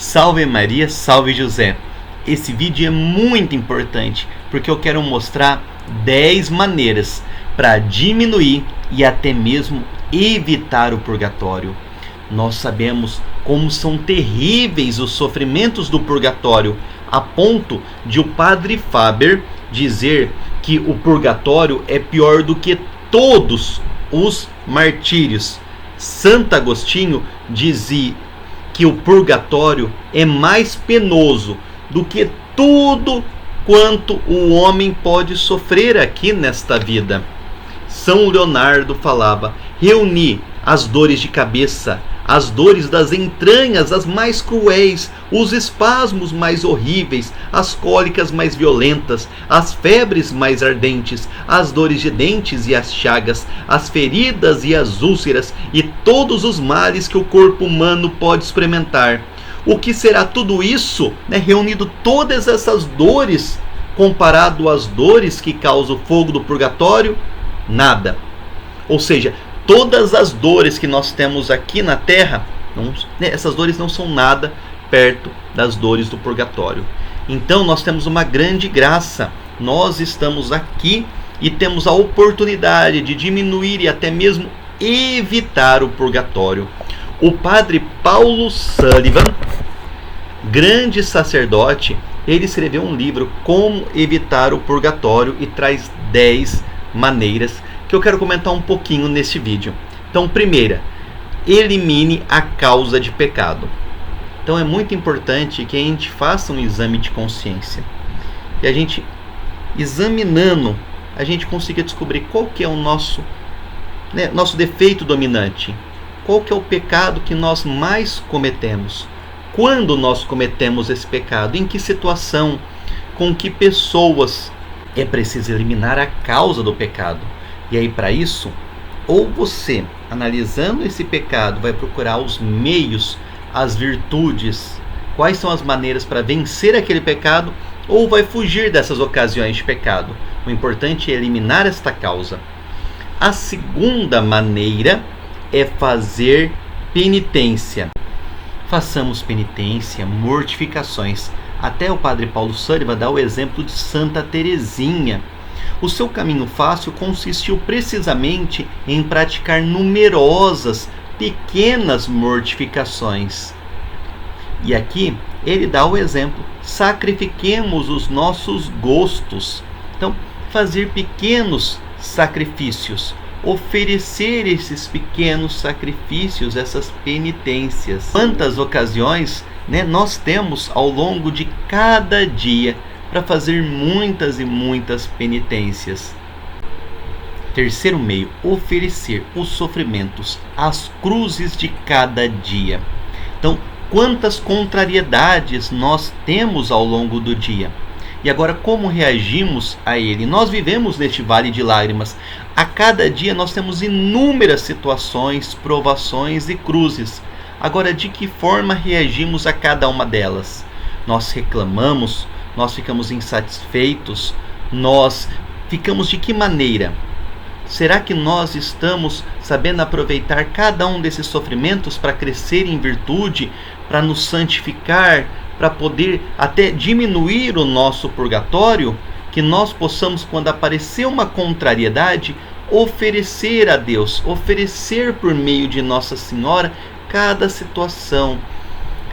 Salve Maria, salve José! Esse vídeo é muito importante porque eu quero mostrar 10 maneiras para diminuir e até mesmo evitar o purgatório. Nós sabemos como são terríveis os sofrimentos do purgatório, a ponto de o padre Faber dizer que o purgatório é pior do que todos os martírios. Santo Agostinho dizia que o purgatório é mais penoso do que tudo quanto o homem pode sofrer aqui nesta vida. São Leonardo falava: reuni as dores de cabeça, as dores das entranhas, as mais cruéis, os espasmos mais horríveis, as cólicas mais violentas, as febres mais ardentes, as dores de dentes e as chagas, as feridas e as úlceras e todos os males que o corpo humano pode experimentar. O que será tudo isso, reunido todas essas dores, comparado às dores que causa o fogo do purgatório? Nada. Ou seja, todas as dores que nós temos aqui na Terra, essas dores não são nada perto das dores do purgatório. Então nós temos uma grande graça. Nós estamos aqui e temos a oportunidade de diminuir e até mesmo evitar o purgatório. O padre Paulo Sullivan, grande sacerdote, ele escreveu um livro, Como Evitar o Purgatório, e traz 10 maneiras que eu quero comentar um pouquinho neste vídeo. Então, primeira, elimine a causa de pecado. Então é muito importante que a gente faça um exame de consciência. E a gente, examinando, a gente consiga descobrir qual que é o nosso defeito dominante. Qual que é o pecado que nós mais cometemos? Quando nós cometemos esse pecado? Em que situação? Com que pessoas? É preciso eliminar a causa do pecado. E aí, para isso, ou você, analisando esse pecado, vai procurar os meios, as virtudes, quais são as maneiras para vencer aquele pecado, ou vai fugir dessas ocasiões de pecado. O importante é eliminar esta causa. A segunda maneira é fazer penitência. Façamos penitência, mortificações. Até o padre Paulo Sullivan dá o exemplo de Santa Teresinha. O seu caminho fácil consistiu precisamente em praticar numerosas, pequenas mortificações. E aqui ele dá o exemplo: sacrifiquemos os nossos gostos. Então, fazer pequenos sacrifícios, oferecer esses pequenos sacrifícios, essas penitências. Quantas ocasiões nós temos ao longo de cada dia para fazer muitas e muitas penitências. Terceiro meio, oferecer os sofrimentos, as cruzes de cada dia. Então, quantas contrariedades nós temos ao longo do dia? E agora, como reagimos a ele? Nós vivemos neste vale de lágrimas. A cada dia nós temos inúmeras situações, provações e cruzes. Agora, de que forma reagimos a cada uma delas? Nós reclamamos? Nós ficamos insatisfeitos? Nós ficamos de que maneira? Será que nós estamos sabendo aproveitar cada um desses sofrimentos para crescer em virtude, para nos santificar, para poder até diminuir o nosso purgatório? Que nós possamos, quando aparecer uma contrariedade, oferecer a Deus, oferecer por meio de Nossa Senhora cada situação,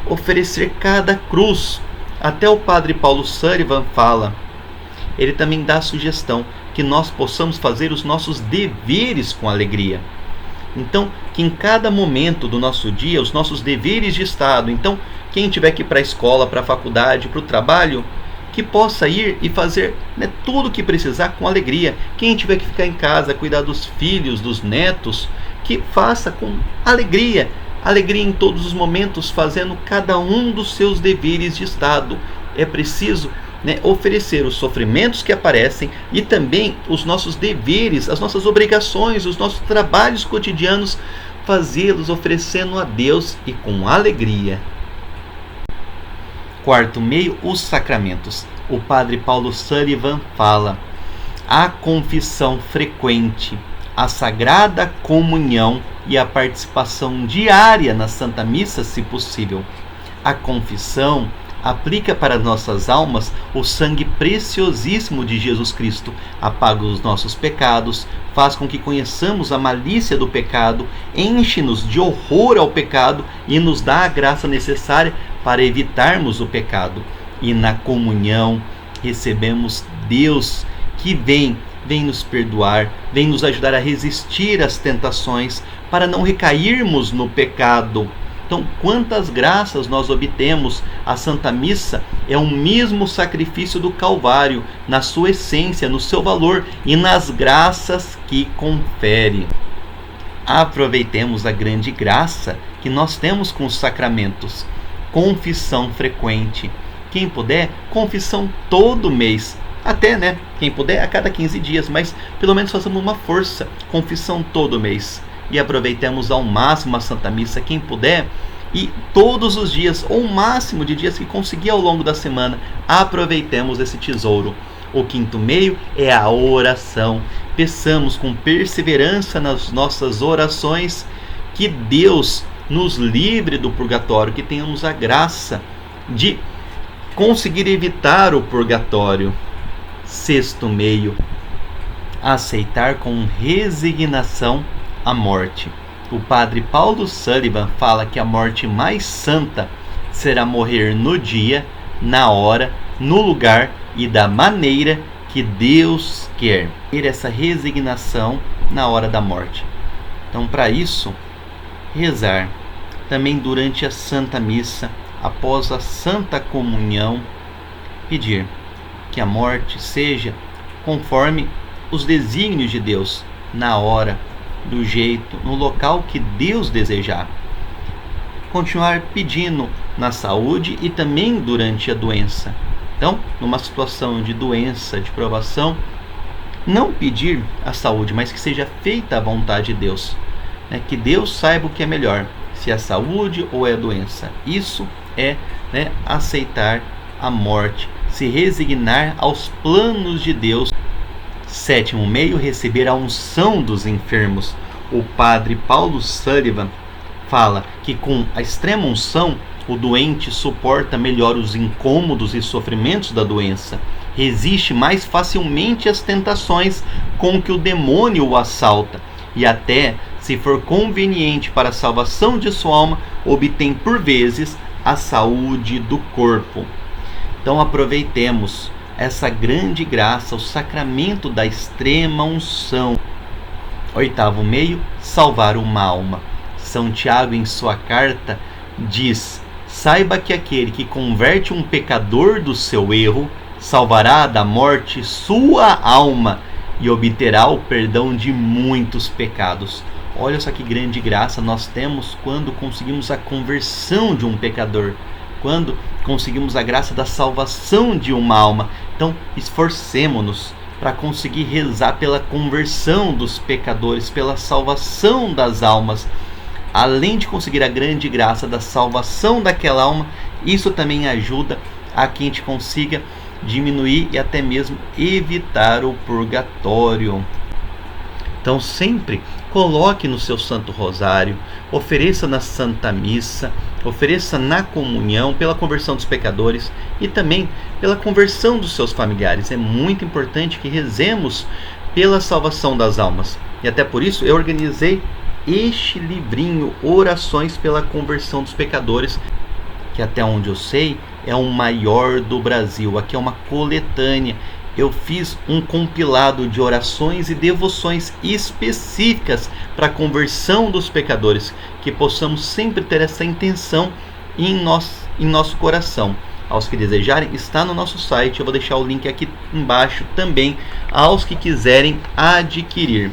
oferecer cada cruz. Até o padre Paulo Sullivan fala, ele também dá a sugestão que nós possamos fazer os nossos deveres com alegria. Então, que em cada momento do nosso dia, os nossos deveres de Estado, então, quem tiver que ir para a escola, para a faculdade, para o trabalho, que possa ir e fazer tudo o que precisar com alegria. Quem tiver que ficar em casa, cuidar dos filhos, dos netos, que faça com alegria. Alegria em todos os momentos, fazendo cada um dos seus deveres de Estado. É preciso oferecer os sofrimentos que aparecem e também os nossos deveres, as nossas obrigações, os nossos trabalhos cotidianos, fazê-los oferecendo a Deus e com alegria. Quarto meio, os sacramentos. O padre Paulo Sullivan fala: a confissão frequente, a sagrada comunhão e a participação diária na Santa Missa, se possível. A confissão aplica para nossas almas o sangue preciosíssimo de Jesus Cristo, apaga os nossos pecados, faz com que conheçamos a malícia do pecado, enche-nos de horror ao pecado e nos dá a graça necessária para evitarmos o pecado. E na comunhão recebemos Deus que vem nos perdoar, vem nos ajudar a resistir às tentações para não recairmos no pecado. Então, quantas graças nós obtemos! A Santa Missa é o mesmo sacrifício do Calvário, na sua essência, no seu valor e nas graças que confere. Aproveitemos a grande graça que nós temos com os sacramentos. Confissão frequente. Quem puder, confissão todo mês. Até, quem puder, a cada 15 dias, mas pelo menos façamos uma força. Confissão todo mês. E aproveitemos ao máximo a Santa Missa, quem puder, e todos os dias, ou o máximo de dias que conseguir ao longo da semana, aproveitemos esse tesouro. O quinto meio é a oração. Peçamos com perseverança nas nossas orações que Deus nos livre do purgatório, que tenhamos a graça de conseguir evitar o purgatório. Sexto meio, aceitar com resignação a morte. O padre Paulo Sullivan fala que a morte mais santa será morrer no dia, na hora, no lugar e da maneira que Deus quer. Ter essa resignação na hora da morte. Então, para isso, rezar. Também durante a Santa Missa, após a Santa Comunhão, pedir que a morte seja conforme os desígnios de Deus, na hora, do jeito, no local que Deus desejar. Continuar pedindo na saúde e também durante a doença. Então, numa situação de doença, de provação, não pedir a saúde, mas que seja feita a vontade de Deus. Que Deus saiba o que é melhor, se é a saúde ou é a doença. Isso é aceitar a morte, se resignar aos planos de Deus. Sétimo meio, receber a unção dos enfermos. O padre Paulo Sullivan fala que com a extrema unção, o doente suporta melhor os incômodos e sofrimentos da doença, resiste mais facilmente às tentações com que o demônio o assalta e até, se for conveniente para a salvação de sua alma, obtém por vezes a saúde do corpo. Então aproveitemos essa grande graça, o sacramento da extrema unção. Oitavo meio, salvar uma alma. São Tiago, em sua carta, diz: saiba que aquele que converte um pecador do seu erro, salvará da morte sua alma e obterá o perdão de muitos pecados. Olha só que grande graça nós temos quando conseguimos a conversão de um pecador, quando conseguimos a graça da salvação de uma alma. Então, esforcemo-nos para conseguir rezar pela conversão dos pecadores, pela salvação das almas. Além de conseguir a grande graça da salvação daquela alma, isso também ajuda a que a gente consiga diminuir e até mesmo evitar o purgatório. Então, sempre coloque no seu Santo Rosário, ofereça na Santa Missa, ofereça na comunhão pela conversão dos pecadores e também pela conversão dos seus familiares. É muito importante que rezemos pela salvação das almas. E até por isso eu organizei este livrinho, Orações pela Conversão dos Pecadores, que até onde eu sei é o maior do Brasil. Aqui é uma coletânea. Eu fiz um compilado de orações e devoções específicas para a conversão dos pecadores, que possamos sempre ter essa intenção em nosso coração. Aos que desejarem, está no nosso site, eu vou deixar o link aqui embaixo também, aos que quiserem adquirir.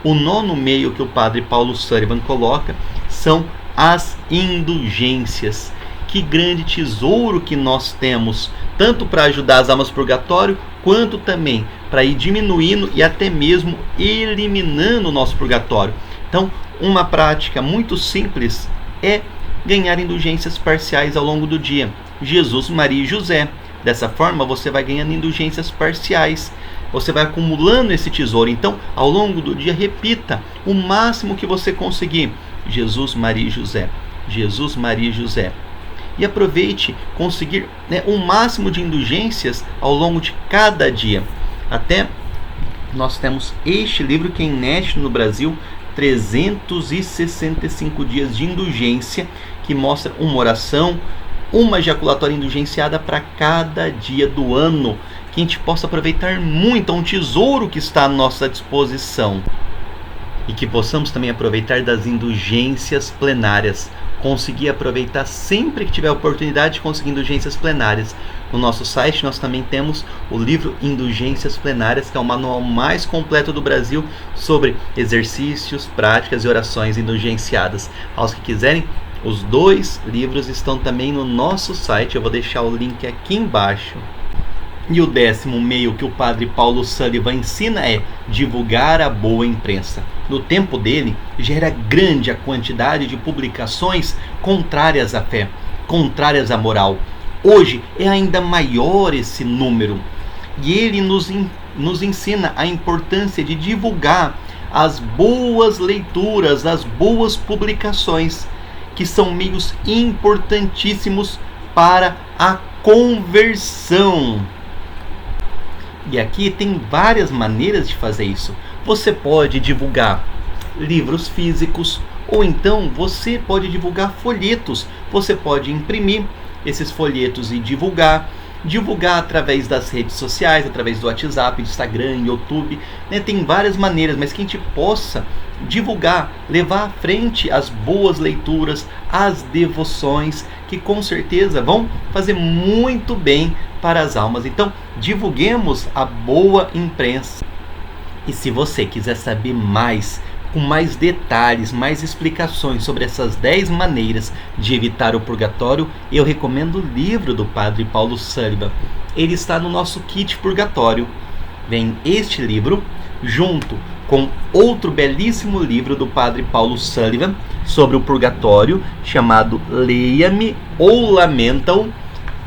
O nono meio que o padre Paulo Sullivan coloca são as indulgências. Que grande tesouro que nós temos, tanto para ajudar as almas do purgatório, quanto também para ir diminuindo e até mesmo eliminando o nosso purgatório. Então, uma prática muito simples é ganhar indulgências parciais ao longo do dia. Jesus, Maria e José. Dessa forma, você vai ganhando indulgências parciais. Você vai acumulando esse tesouro. Então, ao longo do dia, repita o máximo que você conseguir. Jesus, Maria e José. Jesus, Maria e José. e aproveite conseguir, né, o máximo de indulgências ao longo de cada dia. Até nós temos este livro que é inédito no Brasil, 365 dias de indulgência, que mostra uma oração, uma ejaculatória indulgenciada para cada dia do ano, que a gente possa aproveitar muito, é um tesouro que está à nossa disposição. E que possamos também aproveitar das indulgências plenárias, conseguir aproveitar sempre que tiver a oportunidade de conseguir indulgências plenárias. No nosso site nós também temos o livro Indulgências Plenárias, que é o manual mais completo do Brasil sobre exercícios, práticas e orações indulgenciadas. Aos que quiserem, os 2 livros estão também no nosso site, eu vou deixar o link aqui embaixo. E o 10º meio que o padre Paulo Sullivan ensina é divulgar a boa imprensa. No tempo dele, já era grande a quantidade de publicações contrárias à fé, contrárias à moral. Hoje é ainda maior esse número. E ele nos ensina a importância de divulgar as boas leituras, as boas publicações, que são meios importantíssimos para a conversão. E aqui tem várias maneiras de fazer isso. Você pode divulgar livros físicos, ou então você pode divulgar folhetos. Você pode imprimir esses folhetos e divulgar através das redes sociais, através do WhatsApp, Instagram, YouTube, né? Tem várias maneiras, mas que a gente possa divulgar, levar à frente as boas leituras, as devoções, que com certeza vão fazer muito bem para as almas. Então, divulguemos a boa imprensa. E se você quiser saber mais, com mais detalhes, mais explicações sobre essas 10 maneiras de evitar o purgatório, eu recomendo o livro do padre Paulo Sullivan. Ele está no nosso kit purgatório. Vem este livro junto com outro belíssimo livro do padre Paulo Sullivan sobre o purgatório, chamado Leia-me ou Lamenta-o.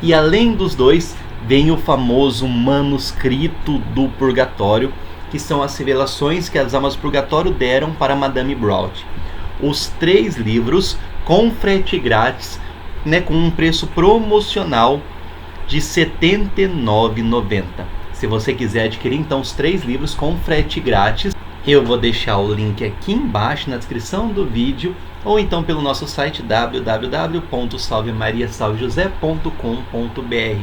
E além dos 2, vem o famoso manuscrito do purgatório, que são as revelações que as almas do purgatório deram para Madame Brown. Os 3 livros com frete grátis, né, com um preço promocional de R$ 79,90. Se você quiser adquirir então os 3 livros com frete grátis, eu vou deixar o link aqui embaixo na descrição do vídeo, ou então pelo nosso site www.salvemariasalvejosé.com.br.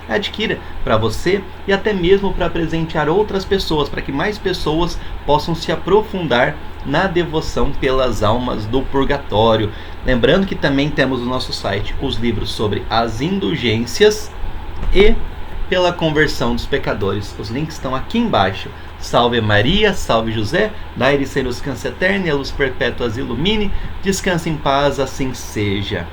Adquira para você e até mesmo para presentear outras pessoas, para que mais pessoas possam se aprofundar na devoção pelas almas do purgatório. Lembrando que também temos no nosso site os livros sobre as indulgências e pela conversão dos pecadores. Os links estão aqui embaixo. Salve Maria, salve José, dai-lhe ser luz eterna e a luz perpétua as ilumine. Descanse em paz, assim seja.